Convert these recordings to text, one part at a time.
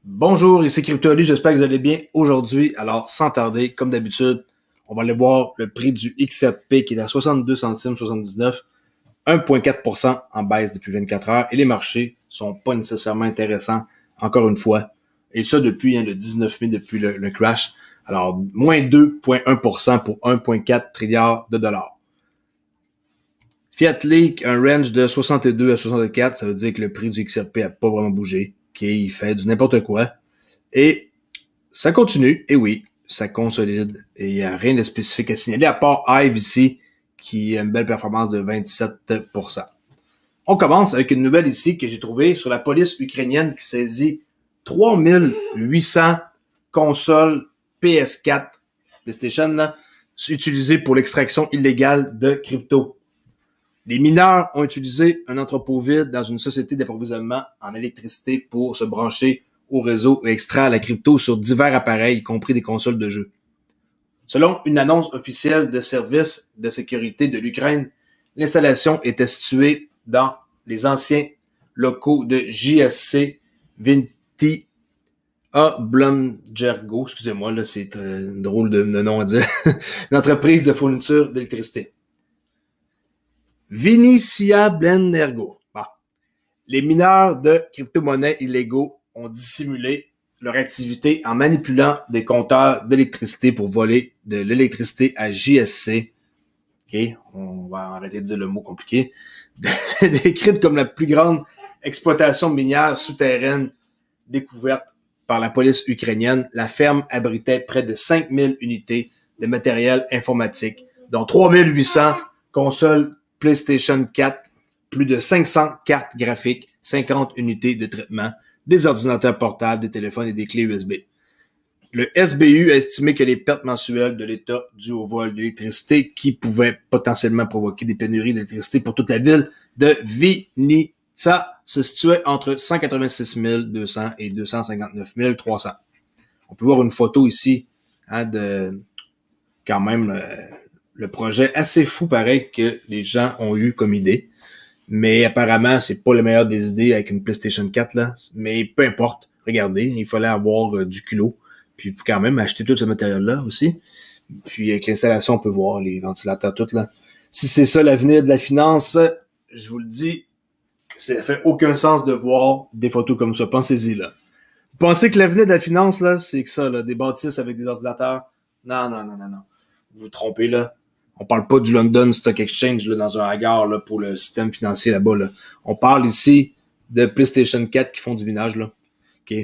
Bonjour, ici CryptoAli, j'espère que vous allez bien aujourd'hui. Alors, sans tarder, comme d'habitude, on va aller voir le prix du XRP qui est à 62 centimes 79, 1,4% en baisse depuis 24 heures et les marchés sont pas nécessairement intéressants, encore une fois. Et ça depuis le 19 mai, depuis le crash. Alors, moins 2,1% pour 1,4 trilliard de dollars. Fiat Leak, un range de 62 à 64, ça veut dire que le prix du XRP a pas vraiment bougé. OK, il fait du n'importe quoi. Et ça continue, et oui, ça consolide. Et il n'y a rien de spécifique à signaler, à part Hive ici, qui a une belle performance de 27%. On commence avec une nouvelle ici que j'ai trouvée sur la police ukrainienne qui saisit 3800 consoles PS4, PlayStation, là, utilisées pour l'extraction illégale de crypto. Les mineurs ont utilisé un entrepôt vide dans une société d'approvisionnement en électricité pour se brancher au réseau et extraire la crypto sur divers appareils, y compris des consoles de jeux. Selon une annonce officielle de service de sécurité de l'Ukraine, l'installation était située dans les anciens locaux de JSC Vinti Oblomjergo, excusez-moi, là, c'est un drôle de nom à dire, une entreprise de fourniture d'électricité. Vinicia Blendergo. Bon. Les mineurs de crypto-monnaies illégaux ont dissimulé leur activité en manipulant des compteurs d'électricité pour voler de l'électricité à JSC. OK, on va arrêter de dire le mot compliqué. Décrite comme la plus grande exploitation minière souterraine découverte par la police ukrainienne, la ferme abritait près de 5000 unités de matériel informatique, dont 3800 consoles PlayStation 4, plus de 500 cartes graphiques, 50 unités de traitement, des ordinateurs portables, des téléphones et des clés USB. Le SBU a estimé que les pertes mensuelles de l'État dues au vol d'électricité qui pouvaient potentiellement provoquer des pénuries d'électricité pour toute la ville de Vinica se situaient entre 186 200 et 259 300. On peut voir une photo ici de quand même le projet assez fou pareil que les gens ont eu comme idée. Mais apparemment, c'est pas la meilleure des idées avec une PlayStation 4, là. Mais peu importe. Regardez, il fallait avoir du culot. Puis quand même acheter tout ce matériel-là aussi. Puis avec l'installation, on peut voir les ventilateurs, tout là. Si c'est ça l'avenir de la finance, je vous le dis, ça fait aucun sens de voir des photos comme ça. Pensez-y, là. Vous pensez que l'avenir de la finance, là, c'est que ça, là, des bâtisses avec des ordinateurs? Non. Vous vous trompez, là. On parle pas du London Stock Exchange là, dans un hangar là, pour le système financier là-bas. Là. On parle ici de PlayStation 4 qui font du minage. Là. OK.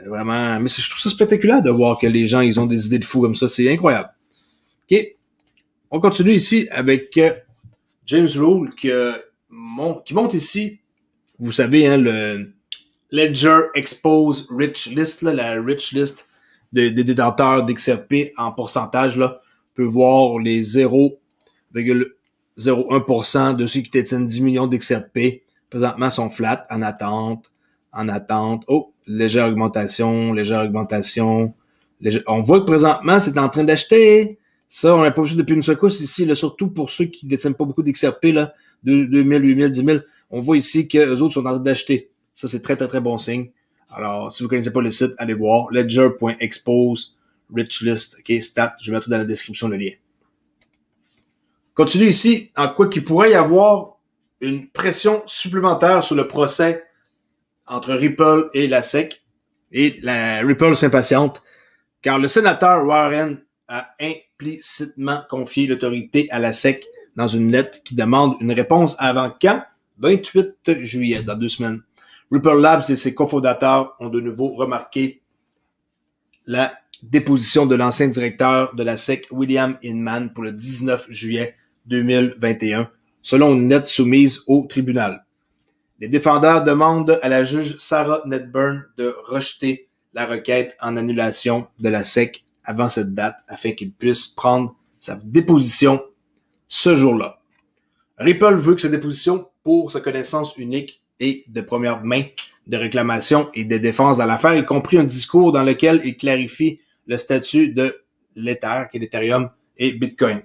Vraiment. Mais je trouve ça spectaculaire de voir que les gens ils ont des idées de fous comme ça. C'est incroyable. OK. On continue ici avec James Rule qui monte ici. Vous savez, le Ledger Expose Rich List, là, la Rich List des détenteurs d'XRP en pourcentage. Là. On peut voir les 0,01% de ceux qui détiennent 10 millions d'XRP. Présentement, sont flat, en attente. Oh, légère augmentation. On voit que présentement, c'est en train d'acheter. Ça, on n'a pas vu depuis une secousse ici, là, surtout pour ceux qui détiennent pas beaucoup d'XRP, là, 2000, 8000, 10 000. On voit ici que eux autres sont en train d'acheter. Ça, c'est très, très, très bon signe. Alors, si vous connaissez pas le site, allez voir ledger.expose Rich List, OK, stat, je vais mettre dans la description le lien. Continue ici, en quoi qu'il pourrait y avoir une pression supplémentaire sur le procès entre Ripple et la SEC. Et la Ripple s'impatiente, car le sénateur Warren a implicitement confié l'autorité à la SEC dans une lettre qui demande une réponse avant quand? 28 juillet, dans 2 semaines. Ripple Labs et ses cofondateurs ont de nouveau remarqué la déposition de l'ancien directeur de la SEC, William Inman, pour le 19 juillet 2021, selon une lettre soumise au tribunal. Les défendeurs demandent à la juge Sarah Netburn de rejeter la requête en annulation de la SEC avant cette date afin qu'il puisse prendre sa déposition ce jour-là. Ripple veut que sa déposition, pour sa connaissance unique et de première main de réclamation et de défense dans l'affaire, y compris un discours dans lequel il clarifie le statut de l'Ether, qui est l'Ethereum, et Bitcoin.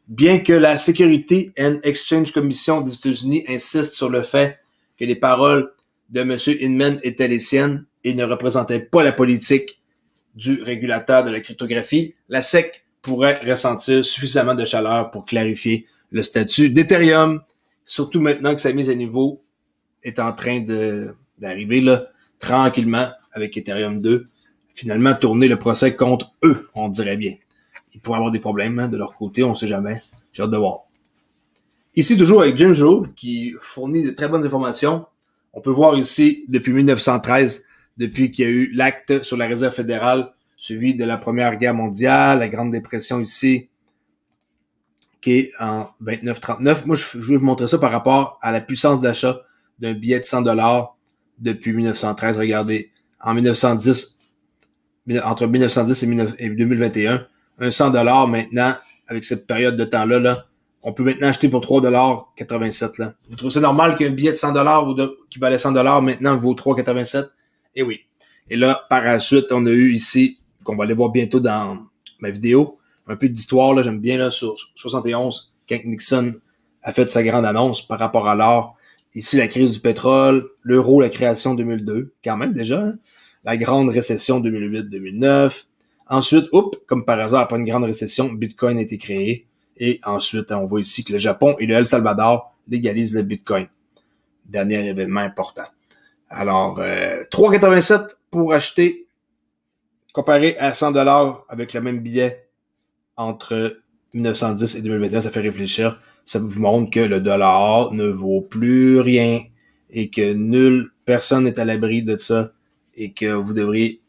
Bien que la Security and Exchange Commission des États-Unis insiste sur le fait que les paroles de M. Inman étaient les siennes, et ne représentait pas la politique du régulateur de la cryptographie, la SEC pourrait ressentir suffisamment de chaleur pour clarifier le statut d'Ethereum, surtout maintenant que sa mise à niveau est en train d'arriver là, tranquillement avec Ethereum 2, finalement tourner le procès contre eux, on dirait bien. Ils pourraient avoir des problèmes hein, de leur côté, on sait jamais. J'ai hâte de voir. Ici, toujours avec James Rule, qui fournit de très bonnes informations. On peut voir ici, depuis 1913, depuis qu'il y a eu l'acte sur la Réserve fédérale, suivi de la Première Guerre mondiale, la Grande Dépression ici, qui est en 29-39. Moi, je vais vous montrer ça par rapport à la puissance d'achat d'un billet de 100 $ depuis 1913. Regardez, en 1910, entre 1910 et 2021, un 100 $ maintenant, avec cette période de temps-là, là, on peut maintenant acheter pour 3,87 $. Là. Vous trouvez ça normal qu'un billet de 100 $ qui valait 100 $ maintenant vaut 3,87 $? Eh oui. Et là, par la suite, on a eu ici, qu'on va aller voir bientôt dans ma vidéo, un peu d'histoire, là, j'aime bien, là, sur 71, quand Nixon a fait sa grande annonce par rapport à l'or. Ici, la crise du pétrole, l'euro, la création 2002, quand même déjà, hein? La grande récession 2008-2009. Ensuite, comme par hasard, après une grande récession, Bitcoin a été créé. Et ensuite, on voit ici que le Japon et le El Salvador légalisent le Bitcoin. Dernier événement important. Alors, 3,87 $ pour acheter, comparé à 100 $ avec le même billet entre 1910 et 2021, ça fait réfléchir. Ça vous montre que le dollar ne vaut plus rien et que nulle personne n'est à l'abri de ça et que vous devriez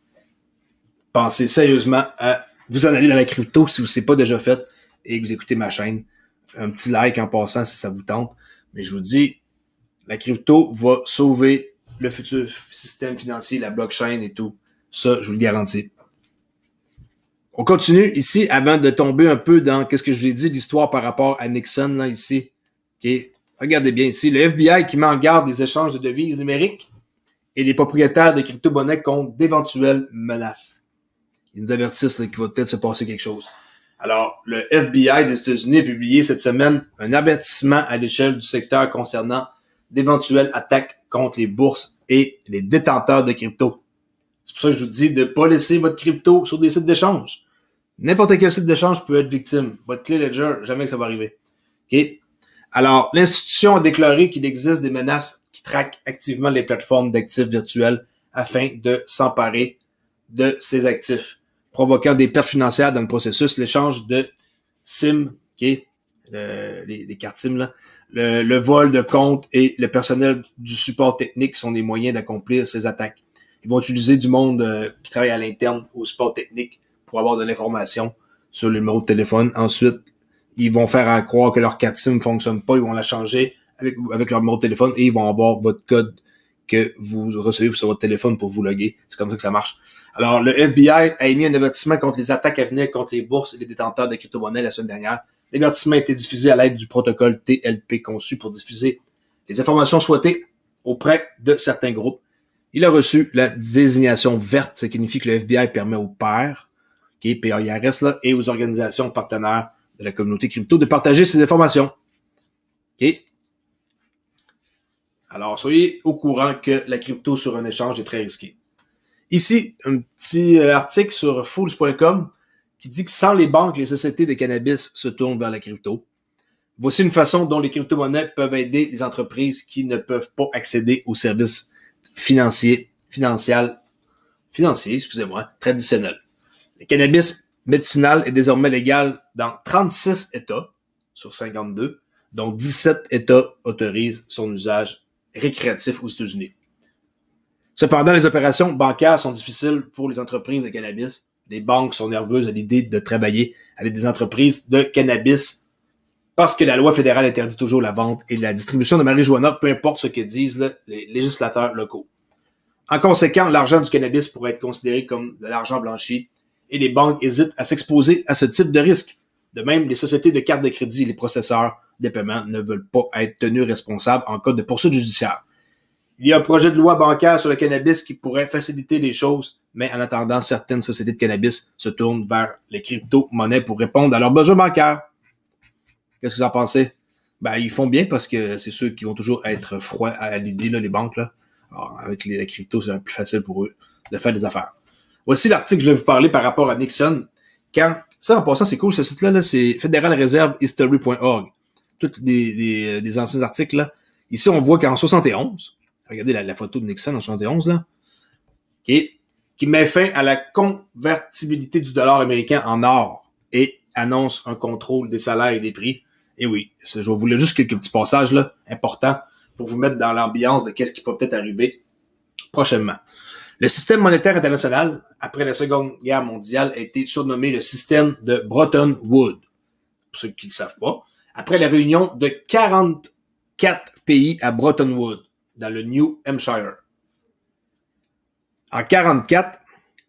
penser sérieusement à vous en aller dans la crypto si vous ne l'avez pas déjà fait et que vous écoutez ma chaîne. Un petit like en passant si ça vous tente. Mais je vous dis, la crypto va sauver le futur système financier, la blockchain et tout. Ça, je vous le garantis. On continue ici avant de tomber un peu dans qu'est-ce que je vous ai dit, l'histoire par rapport à Nixon, là, ici. Okay. Regardez bien ici, le FBI qui met en garde des échanges de devises numériques et les propriétaires de crypto-monnaies contre d'éventuelles menaces. Ils nous avertissent qu'il va peut-être se passer quelque chose. Alors, le FBI des États-Unis a publié cette semaine un avertissement à l'échelle du secteur concernant d'éventuelles attaques contre les bourses et les détenteurs de crypto. C'est pour ça que je vous dis de ne pas laisser votre crypto sur des sites d'échange. N'importe quel site d'échange peut être victime. Votre clé Ledger, jamais que ça va arriver. OK? Alors, l'institution a déclaré qu'il existe des menaces qui traquent activement les plateformes d'actifs virtuels afin de s'emparer de ces actifs, provoquant des pertes financières dans le processus. L'échange de SIM, OK? Les cartes SIM, là. Le vol de comptes et le personnel du support technique sont des moyens d'accomplir ces attaques. Ils vont utiliser du monde qui travaille à l'interne au support technique pour avoir de l'information sur le numéro de téléphone. Ensuite, ils vont faire croire que leur carte SIM ne fonctionne pas. Ils vont la changer avec leur numéro de téléphone et ils vont avoir votre code que vous recevez sur votre téléphone pour vous loguer. C'est comme ça que ça marche. Alors, le FBI a émis un avertissement contre les attaques à venir contre les bourses et les détenteurs de crypto-monnaies la semaine dernière. L'avertissement a été diffusé à l'aide du protocole TLP conçu pour diffuser les informations souhaitées auprès de certains groupes. Il a reçu la désignation verte, ce qui signifie que le FBI permet aux pairs, okay, PAIRS, là, et aux organisations partenaires de la communauté crypto de partager ces informations. Okay. Alors, soyez au courant que la crypto sur un échange est très risquée. Ici, un petit article sur fools.com qui dit que sans les banques, les sociétés de cannabis se tournent vers la crypto. Voici une façon dont les crypto-monnaies peuvent aider les entreprises qui ne peuvent pas accéder aux services financiers, traditionnels. Le cannabis médicinal est désormais légal dans 36 États sur 52, dont 17 États autorisent son usage récréatif aux États-Unis. Cependant, les opérations bancaires sont difficiles pour les entreprises de cannabis. Les banques sont nerveuses à l'idée de travailler avec des entreprises de cannabis parce que la loi fédérale interdit toujours la vente et la distribution de marijuana, peu importe ce que disent les législateurs locaux. En conséquent, l'argent du cannabis pourrait être considéré comme de l'argent blanchi et les banques hésitent à s'exposer à ce type de risque. De même, les sociétés de cartes de crédit et les processeurs de paiement ne veulent pas être tenus responsables en cas de poursuite judiciaire. Il y a un projet de loi bancaire sur le cannabis qui pourrait faciliter les choses, mais en attendant, certaines sociétés de cannabis se tournent vers les crypto-monnaies pour répondre à leurs besoins bancaires. Qu'est-ce que vous en pensez? Ben, ils font bien parce que c'est ceux qui vont toujours être froids à l'idée, là, les banques, là. Alors, avec la crypto, c'est plus facile pour eux de faire des affaires. Voici l'article que je vais vous parler par rapport à Nixon. Ça, en passant, c'est cool, ce site-là, là, c'est federalreservehistory.org. Tous des anciens articles, là. Ici, on voit qu'en 71, regardez la photo de Nixon en 71, là, qui met fin à la convertibilité du dollar américain en or et annonce un contrôle des salaires et des prix. Et oui, je vais vous lire juste quelques petits passages là importants pour vous mettre dans l'ambiance de qu'est-ce qui peut peut-être arriver prochainement. Le système monétaire international, après la Seconde Guerre mondiale, a été surnommé le système de Bretton Woods. Pour ceux qui ne le savent pas, après la réunion de 44 pays à Bretton Woods, dans le New Hampshire. En 44,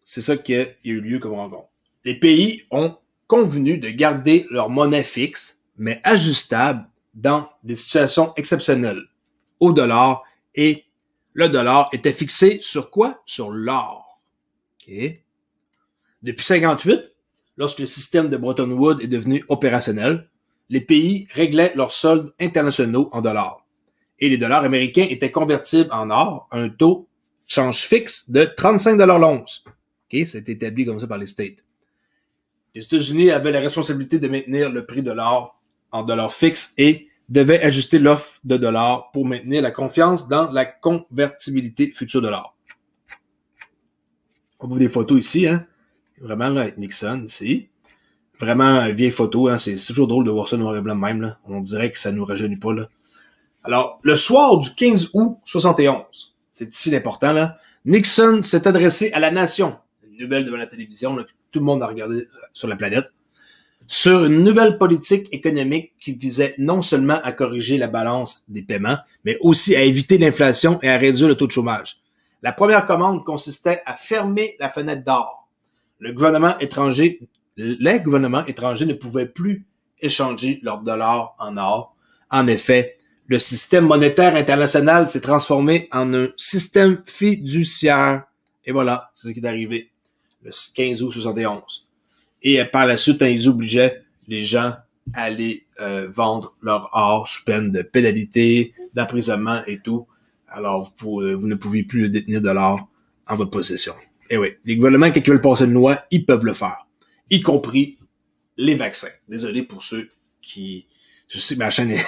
c'est ça qui a eu lieu comme rencontre. Les pays ont convenu de garder leur monnaie fixe, mais ajustable dans des situations exceptionnelles au dollar, et le dollar était fixé sur quoi? Sur l'or. Okay. Depuis 58, lorsque le système de Bretton Woods est devenu opérationnel, les pays réglaient leurs soldes internationaux en dollars. Et les dollars américains étaient convertibles en or à un taux de change fixe de 35 $ l'once. Okay, ça a été établi comme ça par les States. Les États-Unis avaient la responsabilité de maintenir le prix de l'or en dollars fixes et devaient ajuster l'offre de dollars pour maintenir la confiance dans la convertibilité future de l'or. On voit des photos ici, hein. Vraiment, là, avec Nixon, ici. Vraiment, vieille photo, hein. C'est toujours drôle de voir ça noir et blanc même, là. On dirait que ça nous rajeunit pas, là. Alors, le soir du 15 août 71, c'est ici l'important, là, Nixon s'est adressé à la nation. Une nouvelle devant la télévision, là, que tout le monde a regardé sur la planète, sur une nouvelle politique économique qui visait non seulement à corriger la balance des paiements, mais aussi à éviter l'inflation et à réduire le taux de chômage. La première commande consistait à fermer la fenêtre d'or. Les gouvernements étrangers ne pouvaient plus échanger leurs dollars en or. En effet, le système monétaire international s'est transformé en un système fiduciaire. Et voilà, c'est ce qui est arrivé le 15 août 71. Et par la suite, ils obligeaient les gens à aller vendre leur or sous peine de pénalité, d'emprisonnement et tout. Alors, vous ne pouviez plus le détenir de l'or en votre possession. Et oui, les gouvernements, quand ils veulent passer une loi, ils peuvent le faire. Y compris les vaccins. Désolé pour ceux qui... Je sais que ma chaîne est...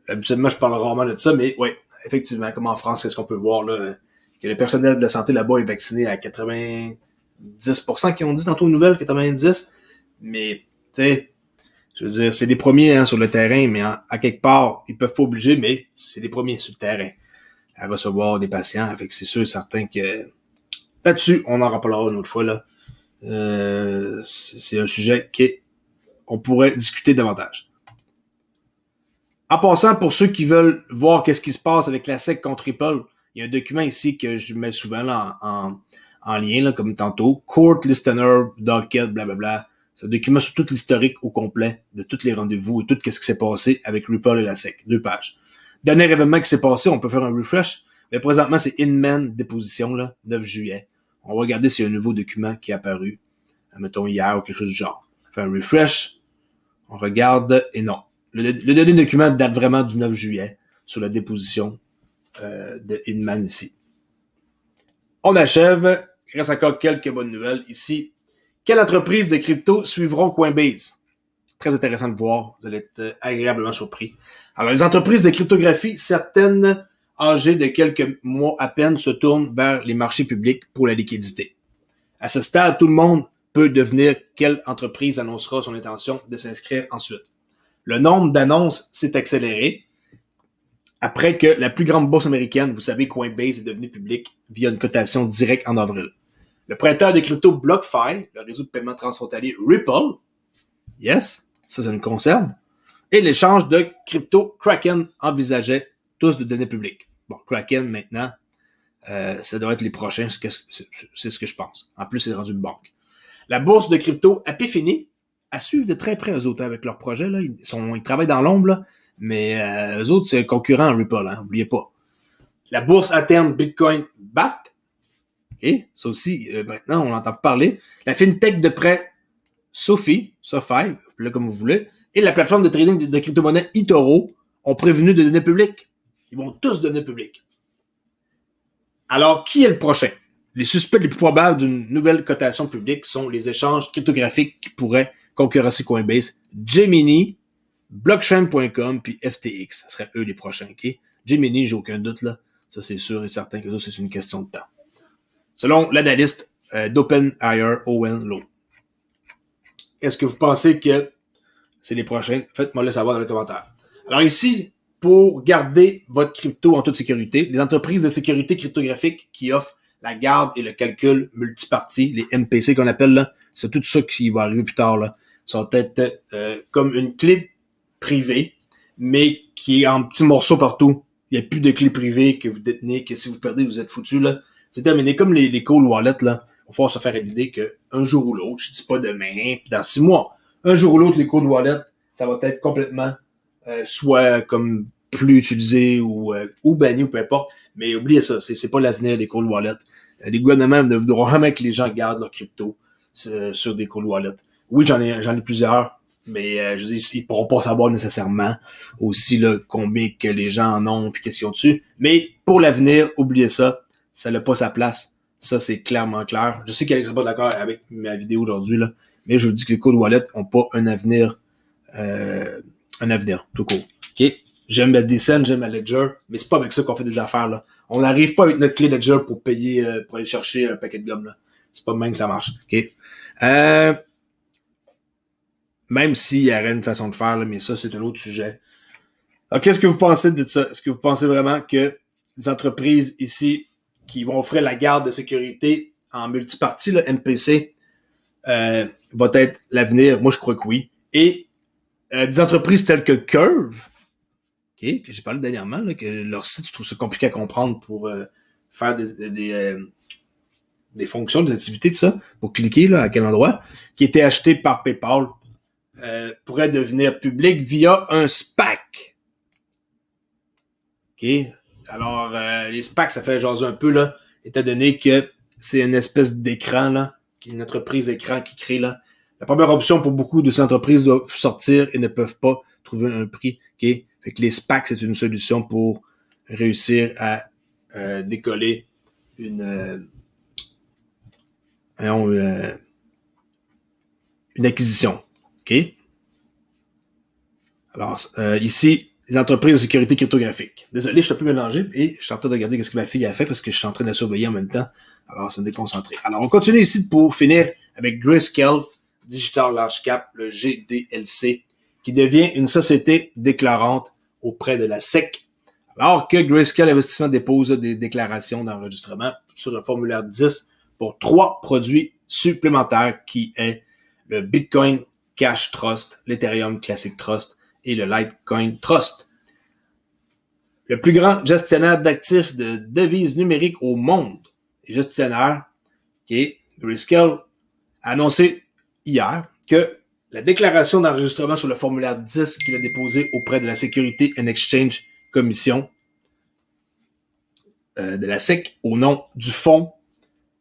Habituellement, je parle rarement de ça, mais oui, effectivement, comme en France, qu'est-ce qu'on peut voir, là, que le personnel de la santé là-bas est vacciné à 90% qui ont dit tantôt aux nouvelles, 90%. Mais, tu sais, je veux dire, c'est les premiers hein, sur le terrain, mais à quelque part, ils peuvent pas obliger, mais c'est les premiers sur le terrain à recevoir des patients. Fait que c'est sûr et certain que là-dessus, on en reparlera une autre fois, là. C'est un sujet qu'on pourrait discuter davantage. En passant, pour ceux qui veulent voir qu'est-ce qui se passe avec la SEC contre Ripple, il y a un document ici que je mets souvent là, en lien, là, comme tantôt. Court Listener, Docket, blablabla. C'est un document sur tout l'historique au complet de tous les rendez-vous et tout ce qui s'est passé avec Ripple et la SEC. 2 pages. Dernier événement qui s'est passé, on peut faire un refresh. Mais présentement, c'est Inman déposition, là, 9 juillet. On va regarder s'il y a un nouveau document qui est apparu, mettons hier ou quelque chose du genre. On fait un refresh. On regarde et non. Le dernier document date vraiment du 9 juillet sur la déposition de Inman ici. On achève. Il reste encore quelques bonnes nouvelles ici. Quelles entreprises de crypto suivront Coinbase? Très intéressant de voir. Vous allez être agréablement surpris. Alors, les entreprises de cryptographie, certaines âgées de quelques mois à peine, se tournent vers les marchés publics pour la liquidité. À ce stade, tout le monde peut devenir quelle entreprise annoncera son intention de s'inscrire ensuite. Le nombre d'annonces s'est accéléré après que la plus grande bourse américaine, vous savez, Coinbase, est devenue publique via une cotation directe en avril. Le prêteur de crypto BlockFi, le réseau de paiement transfrontalier Ripple, yes, ça nous concerne, et l'échange de crypto Kraken envisageaient tous de données publiques. Bon, Kraken maintenant, ça doit être les prochains, c'est ce que je pense. En plus, c'est rendu une banque. La bourse de crypto Epiphany, à suivre de très près eux autres avec leur projet, là, ils travaillent dans l'ombre, là, mais eux autres, c'est un concurrent à Ripple, hein, n'oubliez pas. La bourse à terme Bitcoin Backed, okay, ça aussi, maintenant, on entend parler. La fintech de prêt SoFi, là comme vous voulez, et la plateforme de trading de crypto-monnaie eToro ont prévenu de données publiques. Ils vont tous donner publiques. Alors, qui est le prochain? Les suspects les plus probables d'une nouvelle cotation publique sont les échanges cryptographiques qui pourraient concurrencer Coinbase, Gemini, Blockchain.com puis FTX. Ça serait eux les prochains, ok? Gemini, j'ai aucun doute, là. Ça, c'est sûr et certain que ça, c'est une question de temps. Selon l'analyste d'OpenAI, Owen Lowe. Est-ce que vous pensez que c'est les prochains? Faites-moi le savoir dans les commentaires. Alors ici, pour garder votre crypto en toute sécurité, les entreprises de sécurité cryptographique qui offrent la garde et le calcul multipartie, les MPC qu'on appelle là, c'est tout ça qui va arriver plus tard là. Ça va être comme une clé privée, mais qui est en petits morceaux partout. Il n'y a plus de clé privée que vous détenez, que si vous perdez, vous êtes foutu là. C'est terminé. Comme les cold wallets là, il va falloir se faire à l'idée qu'un jour ou l'autre, je dis pas demain, puis dans 6 mois, un jour ou l'autre, les cold wallets, ça va être complètement soit comme plus utilisé ou banni ou peu importe. Mais oubliez ça, c'est pas l'avenir des cold wallets. Les gouvernements ne voudront jamais que les gens gardent leur crypto sur des cold wallets. Oui, j'en ai plusieurs, mais je dis ils pourront pas savoir nécessairement aussi là, combien que les gens en ont puis qu'est-ce qu'ils ont dessus. Mais pour l'avenir, oubliez ça, ça n'a pas sa place. Ça, c'est clairement clair. Je sais qu'Alex n'est pas d'accord avec ma vidéo aujourd'hui, là, mais je vous dis que les cold wallets n'ont pas un avenir tout court. OK? J'aime ma Decent, j'aime ma Ledger, mais c'est pas avec ça qu'on fait des affaires, là. On n'arrive pas avec notre clé Ledger pour payer, pour aller chercher un paquet de gomme, là. C'est pas même que ça marche. OK? Même s'il y aurait une façon de faire, là, mais ça, c'est un autre sujet. Alors, qu'est-ce que vous pensez de ça? Est-ce que vous pensez vraiment que les entreprises ici qui vont offrir la garde de sécurité en multipartie, le MPC, va être l'avenir? Moi, je crois que oui. Et des entreprises telles que Curve, okay, que j'ai parlé dernièrement, là, que leur site, je trouve ça compliqué à comprendre pour faire des fonctions, des activités, tout ça, pour cliquer là, à quel endroit, qui était acheté par PayPal, pourrait devenir public via un SPAC. OK? Alors, les SPAC, ça fait jaser un peu, là, étant donné que c'est une espèce d'écran, là, une entreprise écran qui crée, là. La première option pour beaucoup de ces entreprises doivent sortir et ne peuvent pas trouver un prix. OK? Fait que les SPAC, c'est une solution pour réussir à décoller une acquisition. OK? Alors, ici, les entreprises de sécurité cryptographique. Désolé, je suis un peu mélangé et je suis en train de regarder ce que ma fille a fait parce que je suis en train de la surveiller en même temps. Alors, ça me déconcentrer. Alors, on continue ici pour finir avec Grayscale Digital Large Cap, le GDLC, qui devient une société déclarante auprès de la SEC. Alors que Grayscale Investissement dépose des déclarations d'enregistrement sur un formulaire 10 pour 3 produits supplémentaires qui est le Bitcoin Cash Trust, l'Ethereum Classic Trust et le Litecoin Trust. Le plus grand gestionnaire d'actifs de devises numériques au monde et gestionnaire, qui est Grayscale, a annoncé hier que la déclaration d'enregistrement sur le formulaire 10 qu'il a déposé auprès de la Security and Exchange Commission de la SEC au nom du fonds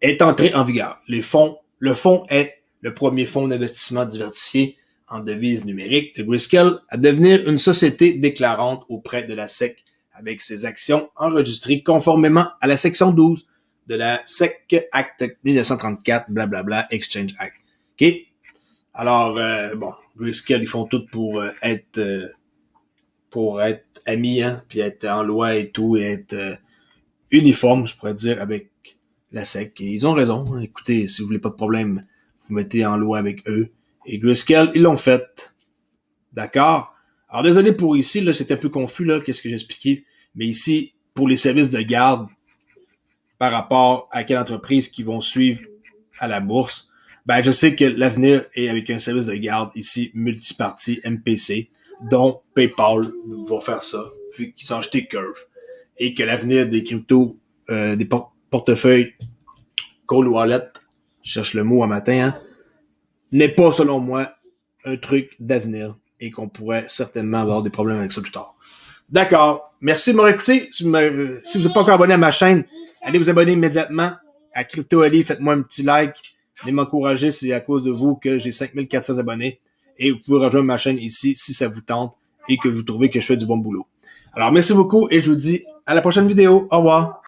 est entré en vigueur. Le fonds est le premier fonds d'investissement diversifié en devises numériques de Grayscale à devenir une société déclarante auprès de la SEC avec ses actions enregistrées conformément à la section 12 de la SEC Act 1934, blablabla, Exchange Act. OK? Alors, bon, Grayscale, ils font tout pour être amis, hein, puis être en loi et tout, et être uniforme, je pourrais dire, avec la SEC. Et ils ont raison. Écoutez, si vous voulez pas de problème, vous mettez en loi avec eux. Et Grayscale, ils l'ont fait. D'accord? Alors, désolé pour ici, là, c'est un peu confus, là, qu'est-ce que j'ai expliqué. Mais ici, pour les services de garde, par rapport à quelle entreprise qui vont suivre à la bourse, ben, je sais que l'avenir est avec un service de garde ici, multipartie MPC, dont PayPal va faire ça, puis qu'ils ont acheté Curve. Et que l'avenir des cryptos, des portefeuilles cold wallet, je cherche le mot un matin, hein, n'est pas, selon moi, un truc d'avenir et qu'on pourrait certainement avoir des problèmes avec ça plus tard. D'accord. Merci de m'avoir écouté. Si vous n'êtes pas encore abonné à ma chaîne, allez vous abonner immédiatement à Crypto Ali. Faites-moi un petit like. Venez m'encourager. C'est à cause de vous que j'ai 5400 abonnés. Et vous pouvez rejoindre ma chaîne ici si ça vous tente et que vous trouvez que je fais du bon boulot. Alors, merci beaucoup et je vous dis à la prochaine vidéo. Au revoir.